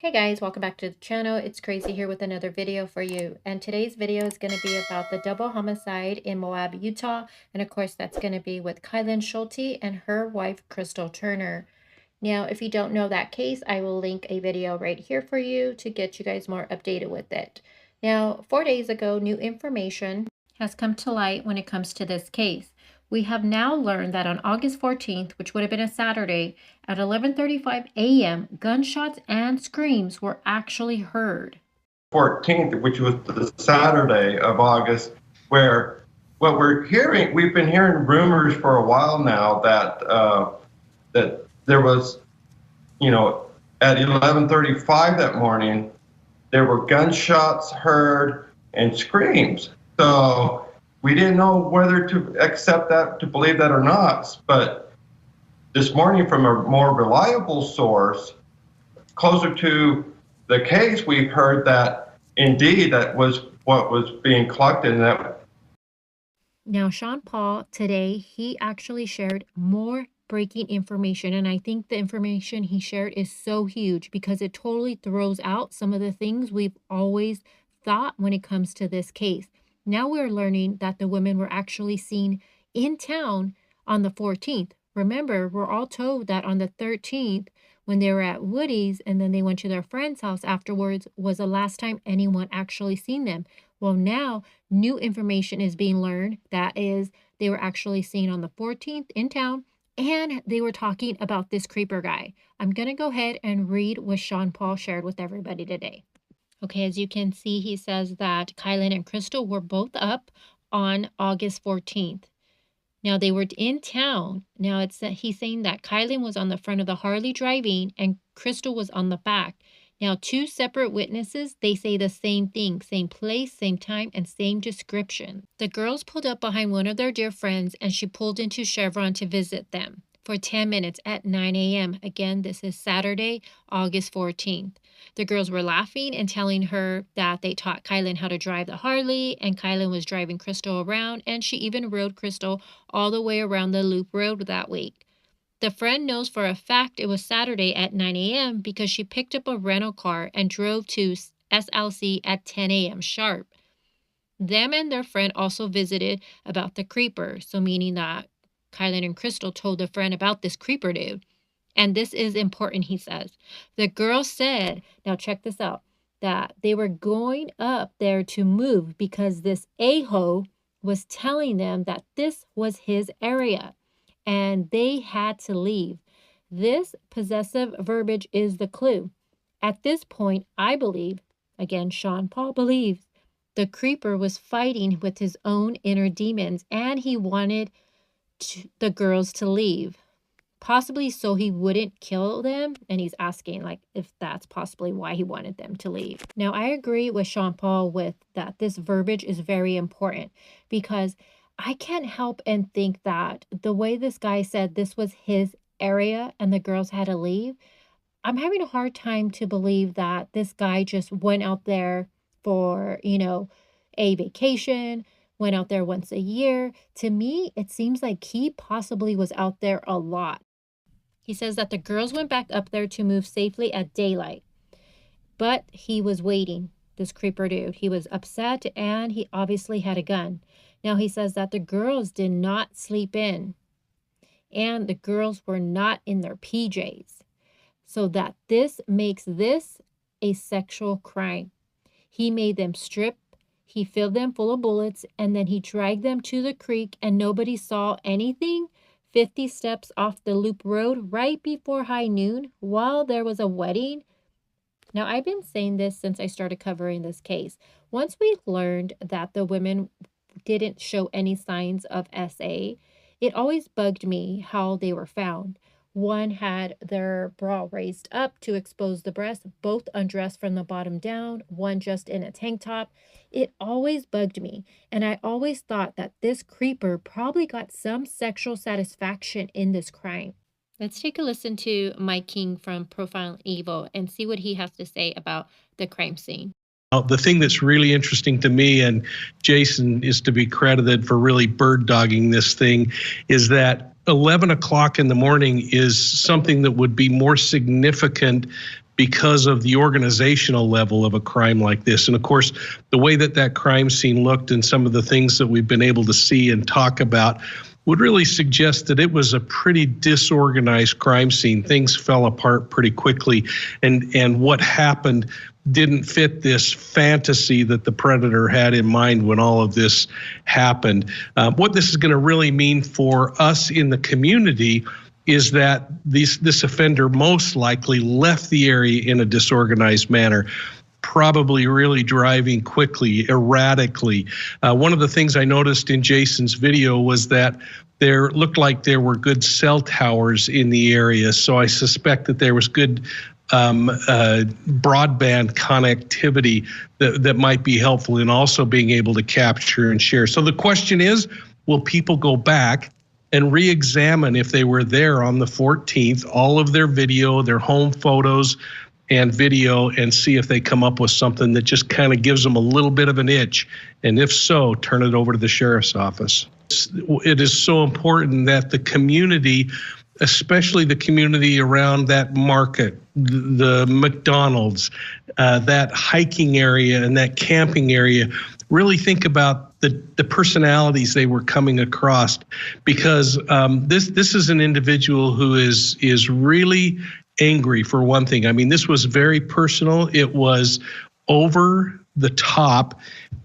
Hey guys, welcome back to the channel. It's Crazy here with another video for you. And today's video is going to be about the double homicide in Moab, Utah. And of course, that's going to be with Kylen Schulte and her wife, Crystal Turner. Now, if you don't know that case, I will link a video right here for you to get you guys more updated with it. Now, 4 days ago, new information has come to light when it comes to this case. We have now learned that on August 14th, which would have been a Saturday, at 11:35 a.m., gunshots and screams were actually heard. 14th, which was the Saturday of August, where what we're hearing, we've been hearing rumors for a while now that there was, at 11:35 that morning, there were gunshots heard and screams. So we didn't know whether to accept that, to believe that or not. But this morning, from a more reliable source, closer to the case, we've heard that indeed that was what was being collected. Now, Sean Paul today, he actually shared more breaking information, and I think the information he shared is so huge because it totally throws out some of the things we've always thought when it comes to this case. Now we're learning that the women were actually seen in town on the 14th. Remember, we're all told that on the 13th, when they were at Woody's and then they went to their friend's house afterwards, was the last time anyone actually seen them. Well, now new information is being learned. That is, they were actually seen on the 14th in town, and they were talking about this creeper guy. I'm going to go ahead and read what Sean Paul shared with everybody today. Okay, as you can see, he says that Kylen and Crystal were both up on August 14th. Now, they were in town. Now, he's saying that Kylen was on the front of the Harley driving and Crystal was on the back. Now, two separate witnesses, they say the same thing, same place, same time, and same description. The girls pulled up behind one of their dear friends, and she pulled into Chevron to visit them for 10 minutes at 9 a.m. Again, this is Saturday, August 14th. The girls were laughing and telling her that they taught Kylen how to drive the Harley, and Kylen was driving Crystal around, and she even rode Crystal all the way around the loop road that week. The friend knows for a fact it was Saturday at 9 a.m. because she picked up a rental car and drove to SLC at 10 a.m. sharp. Them and their friend also visited about the creeper, so meaning that Kylen and Crystal told their friend about this creeper dude. And this is important, he says. The girl said, now check this out, that they were going up there to move because this a-hole was telling them that this was his area and they had to leave. This possessive verbiage is the clue. At this point, I believe, again, Sean Paul believes, the creeper was fighting with his own inner demons and he wanted the girls to leave, possibly so he wouldn't kill them. And he's asking like if that's possibly why he wanted them to leave. Now, I agree with Sean Paul with that this verbiage is very important because I can't help and think that the way this guy said this was his area and the girls had to leave, I'm having a hard time to believe that this guy just went out there for, a vacation, went out there once a year. To me, it seems like he possibly was out there a lot. He says that the girls went back up there to move safely at daylight, but he was waiting, this creeper dude. He was upset and he obviously had a gun. Now, he says that the girls did not sleep in and the girls were not in their PJs, so that this makes this a sexual crime. He made them strip, he filled them full of bullets, and then he dragged them to the creek and nobody saw anything 50 steps off the loop road right before high noon while there was a wedding. Now, I've been saying this since I started covering this case. Once we learned that the women didn't show any signs of SA, it always bugged me how they were found. One had their bra raised up to expose the breast, both undressed from the bottom down, one just in a tank top. It always bugged me, and I always thought that this creeper probably got some sexual satisfaction in this crime. Let's take a listen to Mike King from Profile Evil and see what he has to say about the crime scene. The thing that's really interesting to me, and Jason is to be credited for really bird dogging this thing, is that 11 o'clock in the morning is something that would be more significant because of the organizational level of a crime like this. And of course, the way that that crime scene looked and some of the things that we've been able to see and talk about would really suggest that it was a pretty disorganized crime scene. Things fell apart pretty quickly, and what happened didn't fit this fantasy that the predator had in mind when all of this happened. What this is going to really mean for us in the community is that this offender most likely left the area in a disorganized manner, probably really driving quickly, erratically. One of the things I noticed in Jason's video was that there looked like there were good cell towers in the area. So I suspect that there was good broadband connectivity that might be helpful in also being able to capture and share. So the question is, will people go back and re-examine if they were there on the 14th, all of their video, their home photos and video, and see if they come up with something that just kind of gives them a little bit of an itch? And if so, turn it over to the sheriff's office. It is so important that the community, especially the community around that market, the McDonald's, that hiking area and that camping area, really think about the personalities they were coming across, because this is an individual who is really angry, for one thing. I mean, this was very personal. It was over the top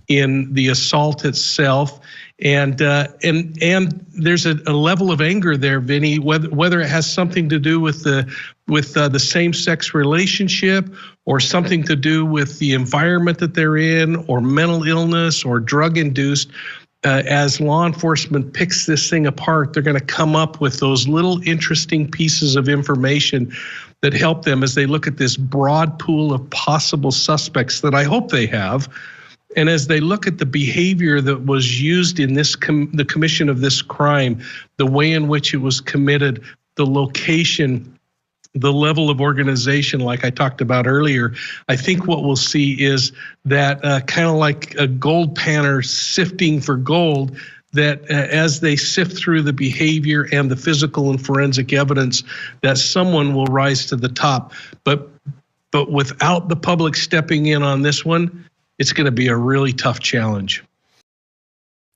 in the assault itself. And there's a level of anger there, Vinny, whether it has something to do with the same-sex relationship, or something to do with the environment that they're in, or mental illness, or drug-induced. As law enforcement picks this thing apart, they're going to come up with those little interesting pieces of information that help them as they look at this broad pool of possible suspects that I hope they have. And as they look at the behavior that was used in this the commission of this crime, the way in which it was committed, the location, the level of organization, like I talked about earlier, I think what we'll see is that kind of like a gold panner sifting for gold, that as they sift through the behavior and the physical and forensic evidence, that someone will rise to the top. But without the public stepping in on this one, it's going to be a really tough challenge.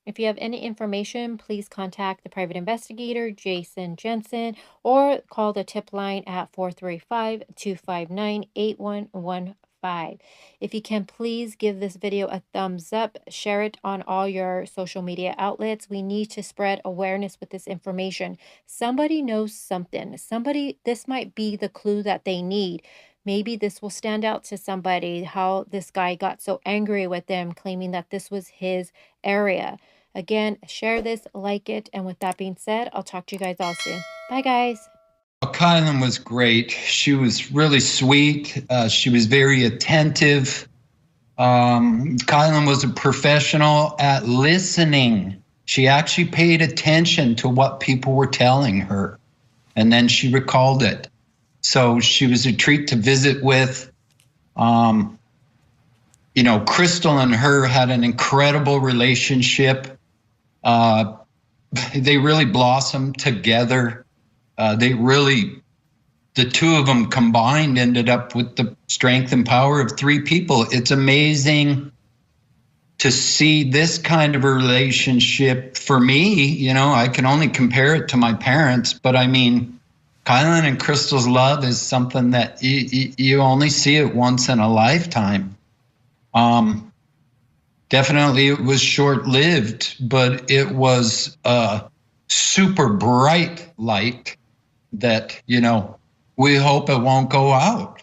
If you have any information, please contact the private investigator, Jason Jensen, or call the tip line at 435-259-8115. If you can, please give this video a thumbs up, share it on all your social media outlets. We need to spread awareness with this information. Somebody knows something. This might be the clue that they need. Maybe this will stand out to somebody, how this guy got so angry with them, claiming that this was his area. Again, share this, like it, and with that being said, I'll talk to you guys all soon. Bye, guys. Kylen was great. She was really sweet. She was very attentive. Kylen was a professional at listening. She actually paid attention to what people were telling her, and then she recalled it. So she was a treat to visit with. Crystal and her had an incredible relationship. They really blossomed together. The two of them combined ended up with the strength and power of three people. It's amazing to see this kind of a relationship. For me, I can only compare it to my parents, but I mean, Kylen and Crystal's love is something that you only see it once in a lifetime. Definitely it was short-lived, but it was a super bright light that, we hope it won't go out.